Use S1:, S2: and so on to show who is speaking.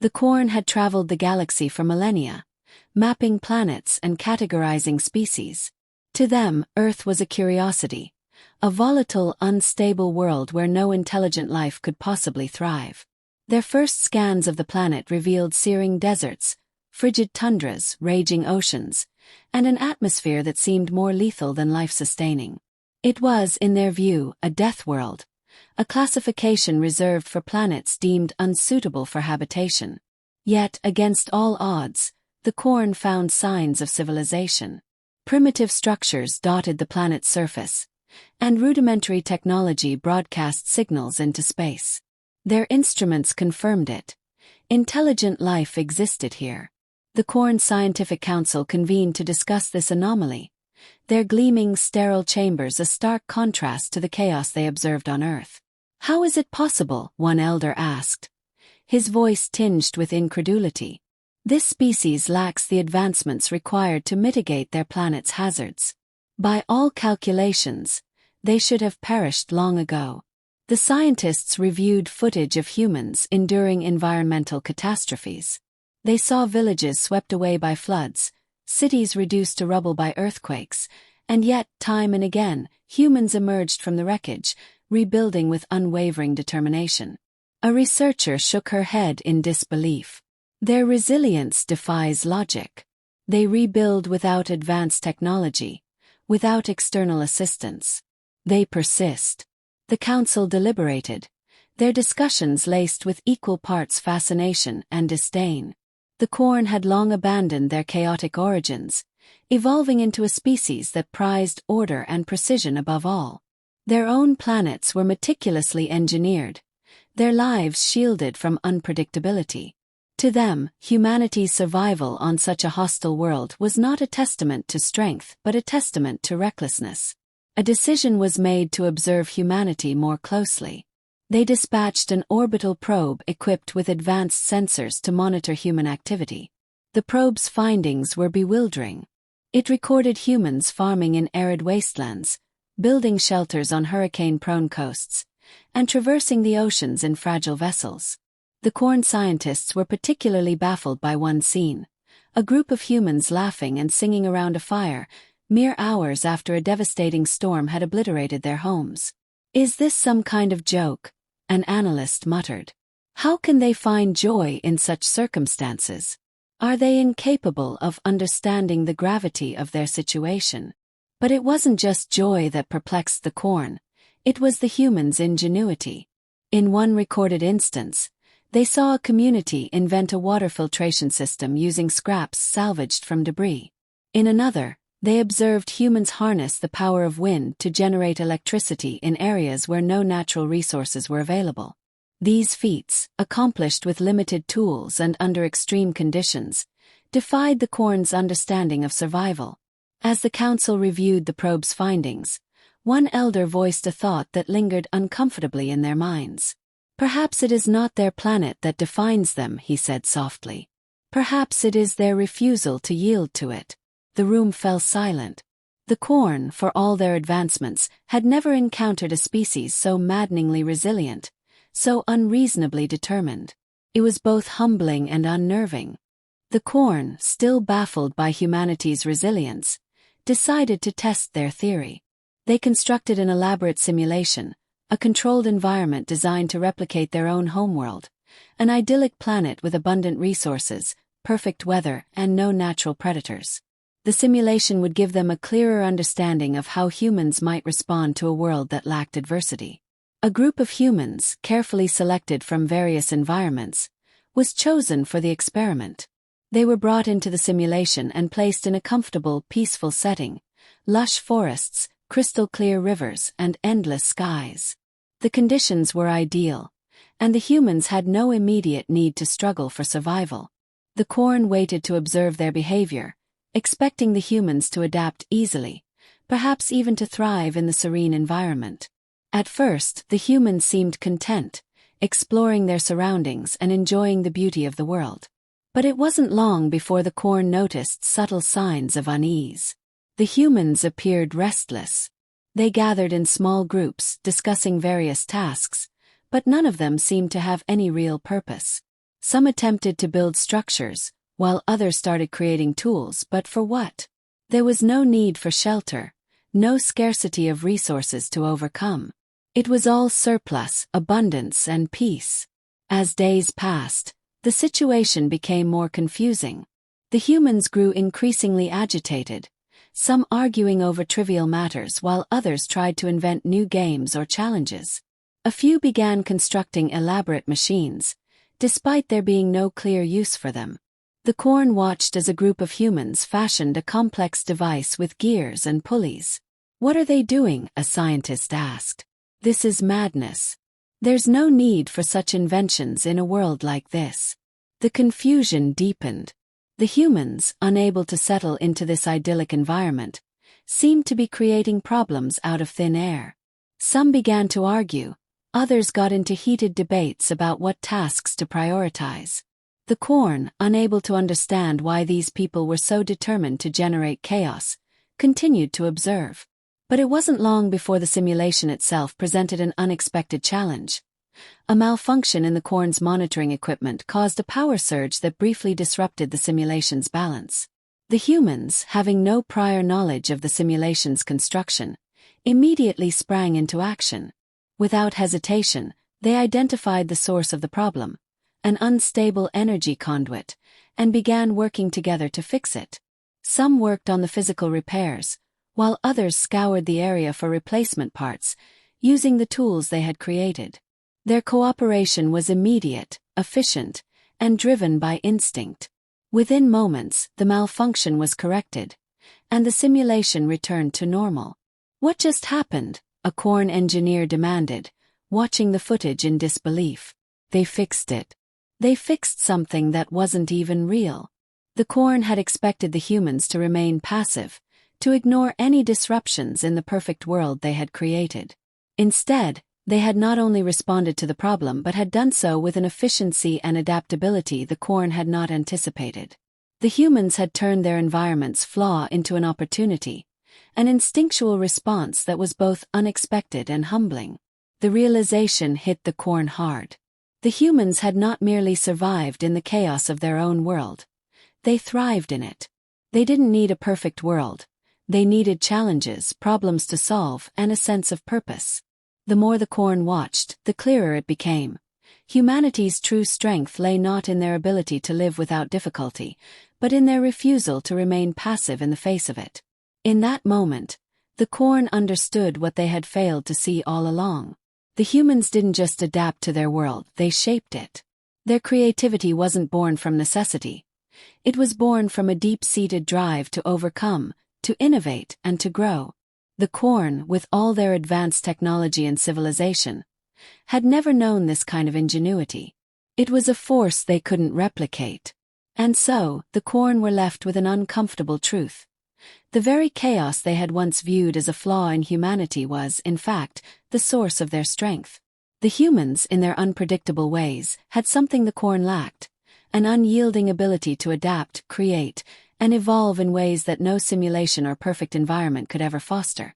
S1: The Corn had traveled the galaxy for millennia, mapping planets and categorizing species. To them, Earth was a curiosity, a volatile, unstable world where no intelligent life could possibly thrive. Their first scans of the planet revealed searing deserts, frigid tundras, raging oceans, and an atmosphere that seemed more lethal than life-sustaining. It was, in their view, a death world, a classification reserved for planets deemed unsuitable for habitation. Yet, against all odds, the Corn found signs of civilization. Primitive structures dotted the planet's surface, and rudimentary technology broadcast signals into space. Their instruments confirmed it. Intelligent life existed here. The Corn Scientific Council convened to discuss this anomaly, their gleaming, sterile chambers a stark contrast to the chaos they observed on Earth. "How is it possible?" one elder asked, his voice tinged with incredulity. "This species lacks the advancements required to mitigate their planet's hazards. By all calculations, they should have perished long ago." The scientists reviewed footage of humans enduring environmental catastrophes. They saw villages swept away by floods, cities reduced to rubble by earthquakes, and yet, time and again, humans emerged from the wreckage, rebuilding with unwavering determination. A researcher shook her head in disbelief. "Their resilience defies logic. They rebuild without advanced technology, without external assistance. They persist." The council deliberated, their discussions laced with equal parts fascination and disdain. The Corn had long abandoned their chaotic origins, evolving into a species that prized order and precision above all. Their own planets were meticulously engineered, their lives shielded from unpredictability. To them, humanity's survival on such a hostile world was not a testament to strength but a testament to recklessness. A decision was made to observe humanity more closely. They dispatched an orbital probe equipped with advanced sensors to monitor human activity. The probe's findings were bewildering. It recorded humans farming in arid wastelands, building shelters on hurricane-prone coasts, and traversing the oceans in fragile vessels. The Corn scientists were particularly baffled by one scene: a group of humans laughing and singing around a fire, mere hours after a devastating storm had obliterated their homes. "Is this some kind of joke?" an analyst muttered. "How can they find joy in such circumstances? Are they incapable of understanding the gravity of their situation?" But it wasn't just joy that perplexed the Corn, it was the humans' ingenuity. In one recorded instance, they saw a community invent a water filtration system using scraps salvaged from debris. In another, they observed humans harness the power of wind to generate electricity in areas where no natural resources were available. These feats, accomplished with limited tools and under extreme conditions, defied the Corn's understanding of survival. As the council reviewed the probe's findings, one elder voiced a thought that lingered uncomfortably in their minds. "Perhaps it is not their planet that defines them," he said softly. "Perhaps it is their refusal to yield to it." The room fell silent. The Corn, for all their advancements, had never encountered a species so maddeningly resilient, so unreasonably determined. It was both humbling and unnerving. The Corn, still baffled by humanity's resilience, decided to test their theory. They constructed an elaborate simulation, a controlled environment designed to replicate their own homeworld, an idyllic planet with abundant resources, perfect weather, and no natural predators. The simulation would give them a clearer understanding of how humans might respond to a world that lacked adversity. A group of humans, carefully selected from various environments, was chosen for the experiment. They were brought into the simulation and placed in a comfortable, peaceful setting: lush forests, crystal-clear rivers, and endless skies. The conditions were ideal, and the humans had no immediate need to struggle for survival. The Corn waited to observe their behavior, expecting the humans to adapt easily, perhaps even to thrive in the serene environment. At first, the humans seemed content, exploring their surroundings and enjoying the beauty of the world. But it wasn't long before the Corn noticed subtle signs of unease. The humans appeared restless. They gathered in small groups, discussing various tasks, but none of them seemed to have any real purpose. Some attempted to build structures, while others started creating tools, but for what? There was no need for shelter, no scarcity of resources to overcome. It was all surplus, abundance, and peace. As days passed, the situation became more confusing. The humans grew increasingly agitated, some arguing over trivial matters while others tried to invent new games or challenges. A few began constructing elaborate machines, despite there being no clear use for them. The Corn watched as a group of humans fashioned a complex device with gears and pulleys. "What are they doing?" a scientist asked. "This is madness. There's no need for such inventions in a world like this." The confusion deepened. The humans, unable to settle into this idyllic environment, seemed to be creating problems out of thin air. Some began to argue, others got into heated debates about what tasks to prioritize. The Corn, unable to understand why these people were so determined to generate chaos, continued to observe. But it wasn't long before the simulation itself presented an unexpected challenge. A malfunction in the Corn's monitoring equipment caused a power surge that briefly disrupted the simulation's balance. The humans, having no prior knowledge of the simulation's construction, immediately sprang into action. Without hesitation, they identified the source of the problem, an unstable energy conduit, and began working together to fix it. Some worked on the physical repairs, while others scoured the area for replacement parts, using the tools they had created. Their cooperation was immediate, efficient, and driven by instinct. Within moments, the malfunction was corrected, and the simulation returned to normal. "What just happened?" a Corn engineer demanded, watching the footage in disbelief. "They fixed it. They fixed something that wasn't even real." The Corn had expected the humans to remain passive, to ignore any disruptions in the perfect world they had created. Instead, they had not only responded to the problem but had done so with an efficiency and adaptability the Corn had not anticipated. The humans had turned their environment's flaw into an opportunity, an instinctual response that was both unexpected and humbling. The realization hit the Corn hard. The humans had not merely survived in the chaos of their own world. They thrived in it. They didn't need a perfect world. They needed challenges, problems to solve, and a sense of purpose. The more the Corn watched, the clearer it became. Humanity's true strength lay not in their ability to live without difficulty, but in their refusal to remain passive in the face of it. In that moment, the Corn understood what they had failed to see all along. The humans didn't just adapt to their world, they shaped it. Their creativity wasn't born from necessity. It was born from a deep-seated drive to overcome, to innovate, and to grow. The Corn, with all their advanced technology and civilization, had never known this kind of ingenuity. It was a force they couldn't replicate. And so, the Corn were left with an uncomfortable truth. The very chaos they had once viewed as a flaw in humanity was, in fact, the source of their strength. The humans, in their unpredictable ways, had something the Corn lacked, an unyielding ability to adapt, create, and evolve in ways that no simulation or perfect environment could ever foster.